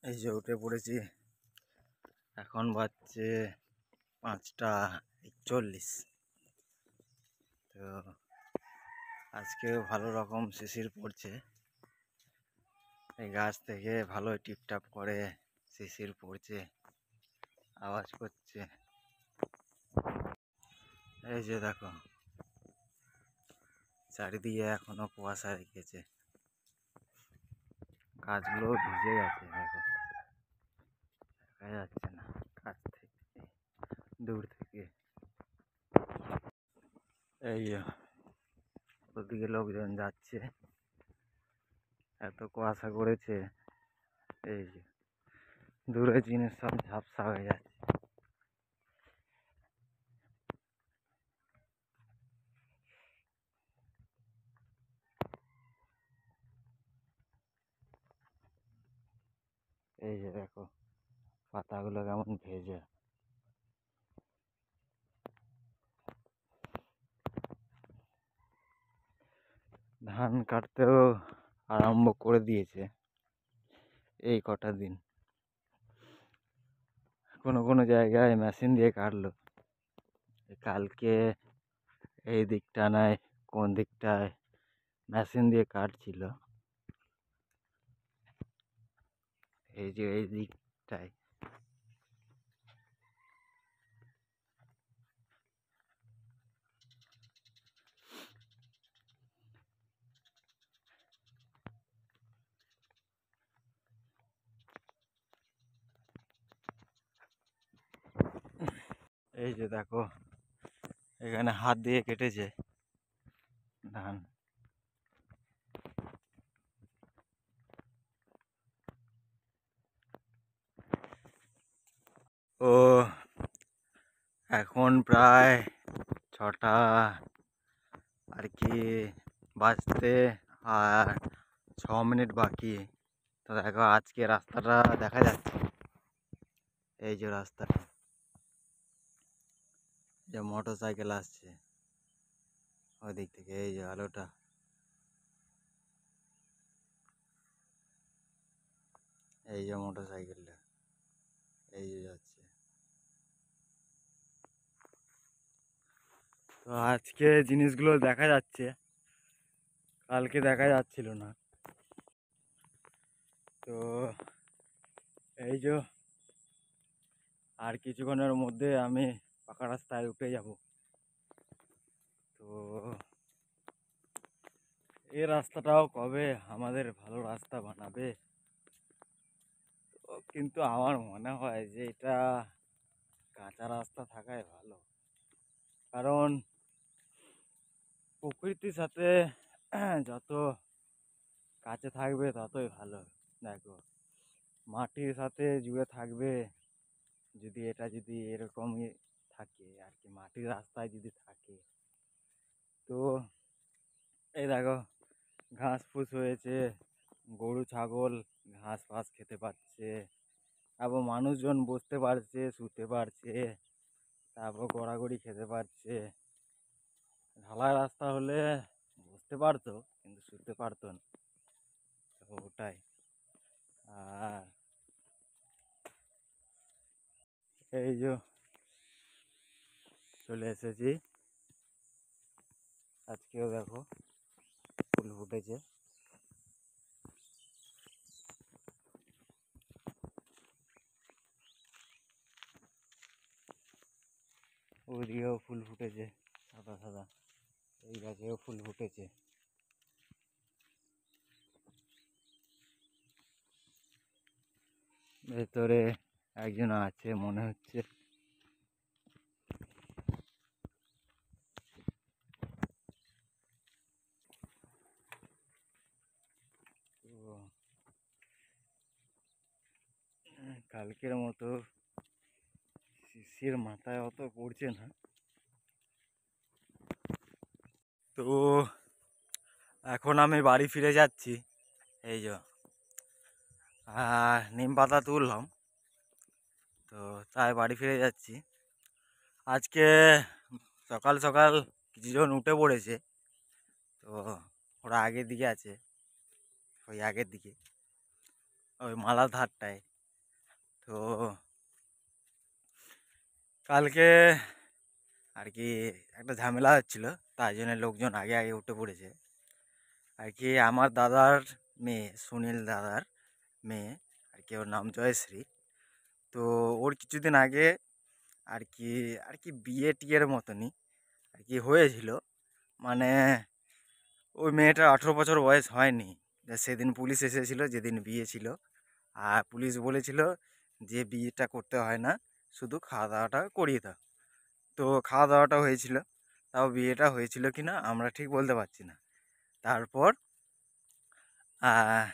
এই যে উঠে পড়েছি। এখন বাজছে 5টা 41। তো আজকে ভালো রকম শিশির পড়ছে। এই গাছ থেকে ভালোই টিপটাপ করে শিশির পড়ছে, আওয়াজ করছে। এই যে দেখো, চারিদিকে এখনো কুয়াশা রেখেছে, গাছগুলো ভিজে গেছে। দেখো, দেখা যাচ্ছে না কাছ থেকে, দূর থেকে। এই যে ওদিকে লোকজন যাচ্ছে, এত কুয়াশা করেছে। এই যে দূরে জিনিস সব ঝাপসা হয়ে যাচ্ছে। এই যে দেখো, পাতাগুলো কেমন ভেজে। ধান কাটতেও আরম্ভ করে দিয়েছে এই কটা দিন। কোনো কোনো জায়গায় মেশিন দিয়ে কাটলো। কালকে এই দিকটা নয়, কোন দিকটায় মেশিন দিয়ে কাটছিল, এই যে এই দিকটায়। এই যে দেখো, এখানে হাত দিয়ে কেটেছে ধান। ও এখন প্রায় 6টা আর কি বাজতে আর 6 মিনিট বাকি। তো দেখো, আজকে রাস্তাটা দেখা যাচ্ছে। এই যে রাস্তাটা, যে মোটর সাইকেল আসছে ওই দিক থেকে, এই যে আলোটা, এই যে মোটর সাইকেলটা, এই যে যাচ্ছে। তো আজকে জিনিসগুলো দেখা যাচ্ছে, কালকে দেখা যাচ্ছিল না। তো এই যে আর কিছুক্ষণের মধ্যে আমি পাকা রাস্তায় উঠে যাব। তো এই রাস্তাটাও কবে আমাদের ভালো রাস্তা বানাবে। তো কিন্তু আমার মনে হয় যে এটা কাঁচা রাস্তা থাকাই ভালো, কারণ প্রকৃতির সাথে যত কাছে থাকবে ততই ভালো। দেখো, মাটির সাথে জুড়ে থাকবে যদি এরকমই থাকে আর কি, মাটির রাস্তায় যদি থাকে। তো এই দেখো, ঘাস ফুস হয়েছে, গরু ছাগল ঘাস ফাস খেতে পাচ্ছে, তারপর মানুষজন বসতে পারছে, শুতে পারছে, তারপর গড়াগড়ি খেতে পারছে। ঢালাই রাস্তা হলে বসতে পারতো কিন্তু শুতে পারতো না। তো ওটাই। আর এই যে চলে এসেছি, আজকেও দেখো ফুল ফুটেছে। ওইদিকেও ফুল ফুটেছে সাদা সাদা, এই গাছেও ফুল ফুটেছে। ভেতরে একজন আছে মনে হচ্ছে। তো কালকের মতো শিশির মাথায় অত পড়ছে না। তো এখন আমি বাড়ি ফিরে যাচ্ছি। এই যে নিম পাতা তুললাম, তো তাই বাড়ি ফিরে যাচ্ছি। আজকে সকাল সকাল কিছুজন উঠে পড়েছে। তো ওরা আগের দিকে আছে, ওই আগের দিকে, ওই মালার ধারটায়। তো কালকে আর কি একটা ঝামেলা হচ্ছিল, তাই জন্য লোকজন আগে আগে উঠে পড়েছে। আর কি আমার দাদার মেয়ে, সুনীল দাদার মেয়ে, আর কি ওর নাম জয়শ্রী। তো ওর কিছুদিন আগে আর কি বিয়ে টিয়ের মতনই আর কি হয়েছিল। মানে ওই মেয়েটার 18 বছর বয়স হয়নি। সেদিন পুলিশ এসেছিল যেদিন বিয়ে ছিল, আর পুলিশ বলেছিল যে বিয়েটা করতে হয় না, শুধু খাওয়া দাওয়াটা করিয়ে দাও। তো খাওয়া দাওয়াটা হয়েছিল, তাও বিয়েটা হয়েছিল কি না আমরা ঠিক বলতে পারছি না। তারপর আহ,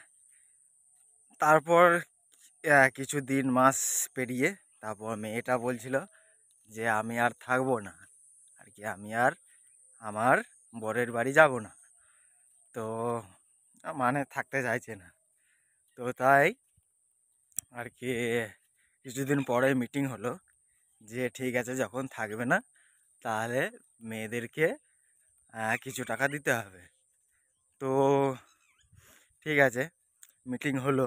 তারপর কিছু দিন মাস পেরিয়ে তারপর মেয়েটা বলছিল যে আমি আর থাকবো না, আর কি আমি আর আমার বরের বাড়ি যাব না। তো মানে থাকতে চাইছে না। তো তাই আর কি কিছুদিন পরে মিটিং হলো যে ঠিক আছে, যখন থাকবে না তাহলে মেয়েদেরকে কিছু টাকা দিতে হবে। তো ঠিক আছে, মিটিং হলো।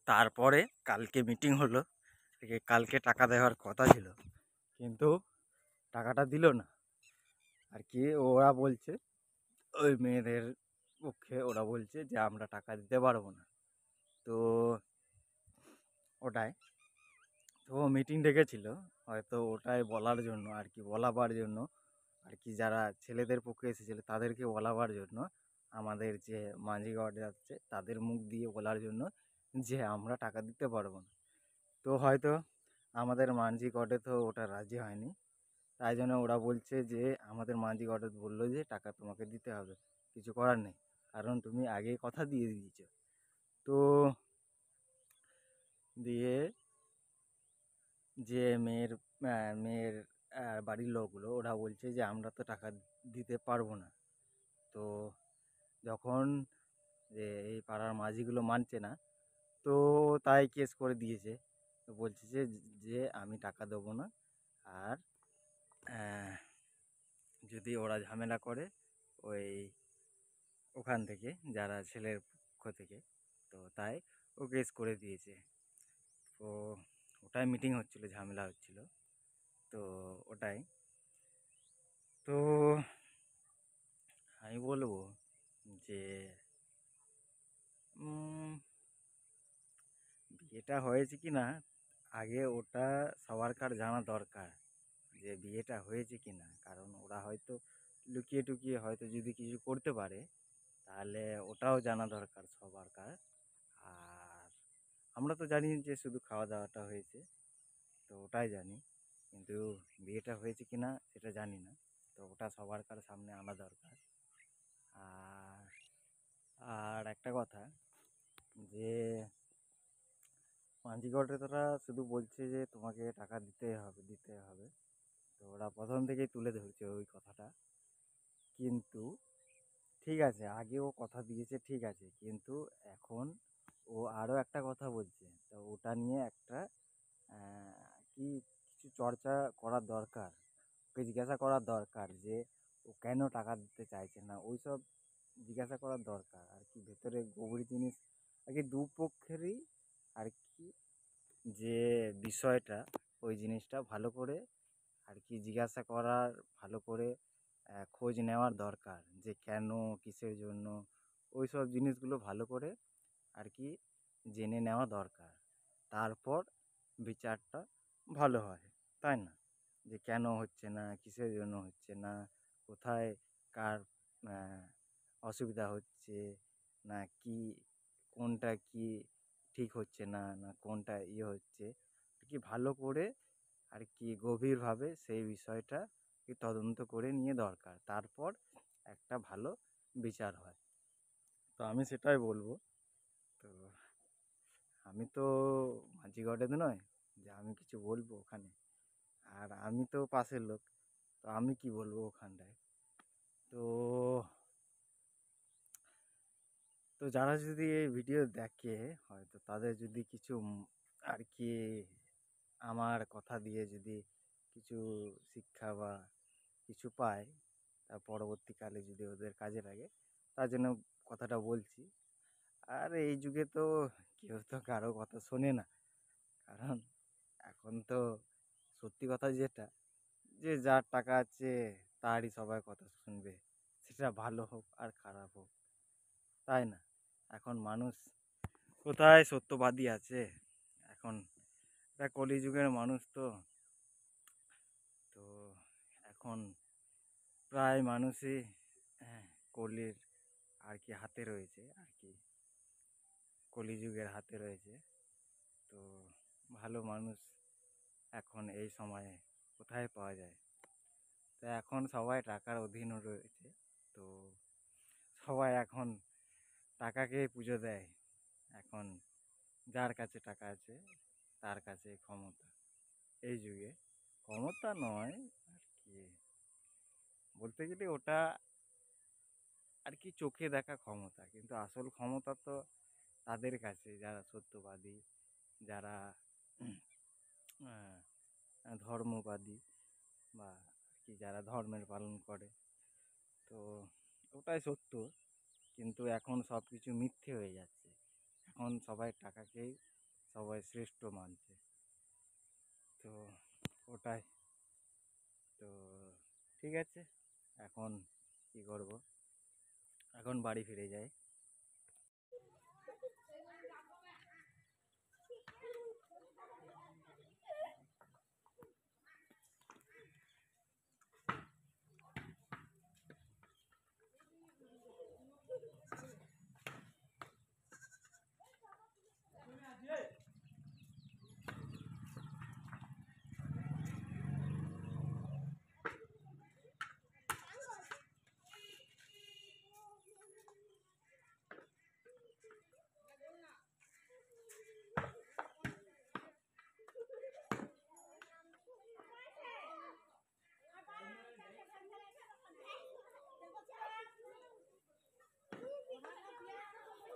তারপরে কালকে মিটিং হলো, কালকে টাকা দেওয়ার কথা ছিল, কিন্তু টাকাটা দিল না। আর কি ওরা বলছে, ওই মেয়েদের পক্ষে ওরা বলছে যে আমরা টাকা দিতে পারবো না। তো ওটাই, তো মিটিং ডেকেছিল হয়তো ওটাই বলার জন্য, আর কি বলাবার জন্য, আর কি যারা ছেলেদের পক্ষে এসেছিল তাদেরকে বলাবার জন্য, আমাদের যে মাঝি গার্ড যাচ্ছে তাদের মুখ দিয়ে বলার জন্য যে আমরা টাকা দিতে পারবো না। তো হয়তো আমাদের মাঝি গডে তো ওটা রাজি হয়নি, তাই জন্য ওরা বলছে যে আমাদের মাঝি গডে বললো যে টাকা তোমাকে দিতে হবে, কিছু করার নেই, কারণ তুমি আগেই কথা দিয়ে দিয়েছো। তো দিয়ে যে মেয়ের বাড়ির লোকগুলো ওরা বলছে যে আমরা তো টাকা দিতে পারবো না। তো যখন যে এই পাড়ার মাঝিগুলো মানছে না, তো তাই কেস করে দিয়েছে। তো বলছে যে যে আমি টাকা দেবো না, আর আহ, যদি ওরা ঝামেলা করে ওই ওখান থেকে যারা ছেলের পক্ষ থেকে, তো তাই ও কেস করে দিয়েছে। তো ওটাই মিটিং হচ্ছিল, ঝামেলা হচ্ছিল। তো ওটাই, তো আমি বলবো যে উম, বিয়েটা হয়েছে কি না আগে ওটা সবারকার জানা দরকার, যে বিয়েটা হয়েছে কি না। কারণ ওরা হয়তো লুকিয়ে টুকিয়ে হয়তো যদি কিছু করতে পারে, তাহলে ওটাও জানা দরকার সবারকার। আর আমরা তো জানি যে শুধু খাওয়া দাওয়াটা হয়েছে, তো ওটাই জানি, কিন্তু বিয়েটা হয়েছে কি না সেটা জানি না। তো ওটা সবারকার সামনে আনা দরকার। আর আর একটা কথা, যে মাঝিগড়ে তারা শুধু বলছে যে তোমাকে টাকা দিতে হবে দিতে হবে, তো ওরা প্রথম থেকেই তুলে ধরছে ওই কথাটা। কিন্তু ঠিক আছে, আগেও কথা দিয়েছে ঠিক আছে, কিন্তু এখন ও আরও একটা কথা বলছে, তো ওটা নিয়ে একটা কি কিছু চর্চা করার দরকার, ওকে জিজ্ঞাসা করার দরকার যে ও কেন টাকা দিতে চাইছে না, ওই সব জিজ্ঞাসা করার দরকার। আর কি ভেতরে গভীর জিনিস আর কি দুপক্ষেরই আর কি যে বিষয়টা, ওই জিনিসটা ভালো করে আর কি জিজ্ঞাসা করার, ভালো করে খোঁজ নেওয়ার দরকার, যে কেন, কিসের জন্য, ওই সব জিনিসগুলো ভালো করে আর কি জেনে নেওয়া দরকার। তারপর বিচারটা ভালো হয়, তাই না? যে কেন হচ্ছে না, কিসের জন্য হচ্ছে না, কোথায় কার আহ, অসুবিধা হচ্ছে, না কি, কোনটা কি ঠিক হচ্ছে না, না কোনটা ইয়ে হচ্ছে, আর কি ভালো করে আর কি গভীরভাবে সেই বিষয়টা কি তদন্ত করে নিয়ে দরকার, তারপর একটা ভালো বিচার হয়। তো আমি সেটাই বলবো। তো আমি তো মাঝি গডেদ নয় যে আমি কিছু বলবো ওখানে, আর আমি তো পাশের লোক, তো আমি কি বলবো ওখানটায়। তো তো যারা যদি এই ভিডিও দেখে, হয়তো তাদের যদি কিছু আর কি আমার কথা দিয়ে যদি কিছু শিক্ষা বা কিছু পায়, তা পরবর্তীকালে যদি ওদের কাজে লাগে, তার জন্য কথাটা বলছি। আর এই যুগে তো কেউ তো কারো কথা শোনে না, কারণ এখন তো সত্যি কথা যেটা, যে যার টাকা আছে তারই সবাই কথা শুনবে, সেটা ভালো হোক আর খারাপ হোক, তাই না? এখন মানুষ কোথায় সত্যবাদী আছে? এখন এটা কলিযুগের মানুষ তো। তো এখন প্রায় মানুষই হ্যাঁ, কলির আর কি হাতে রয়েছে, আর কি কলিযুগের হাতে রয়েছে। তো ভালো মানুষ এখন এই সময়ে কোথায় পাওয়া যায়? তো এখন সবাই টাকার অধীনে রয়েছে। তো সবাই এখন টাকাকেই পুজো দেয়। এখন যার কাছে টাকা আছে তার কাছে ক্ষমতা। এই যুগে ক্ষমতা নয় আর কি, বলতে গেলে ওটা আর কি চোখে দেখা ক্ষমতা, কিন্তু আসল ক্ষমতা তো তাদের কাছে যারা সত্যবাদী, যারা ধর্মবাদী, বা কি যারা ধর্মের পালন করে। তো ওটাই সত্য, কিন্তু এখন সব কিছু মিথ্যে হয়ে যাচ্ছে। এখন সবাই টাকাকেই সবাই শ্রেষ্ঠ মানছে। তো ওটাই। তো ঠিক আছে, এখন কি করব, এখন বাড়ি ফিরে যাই।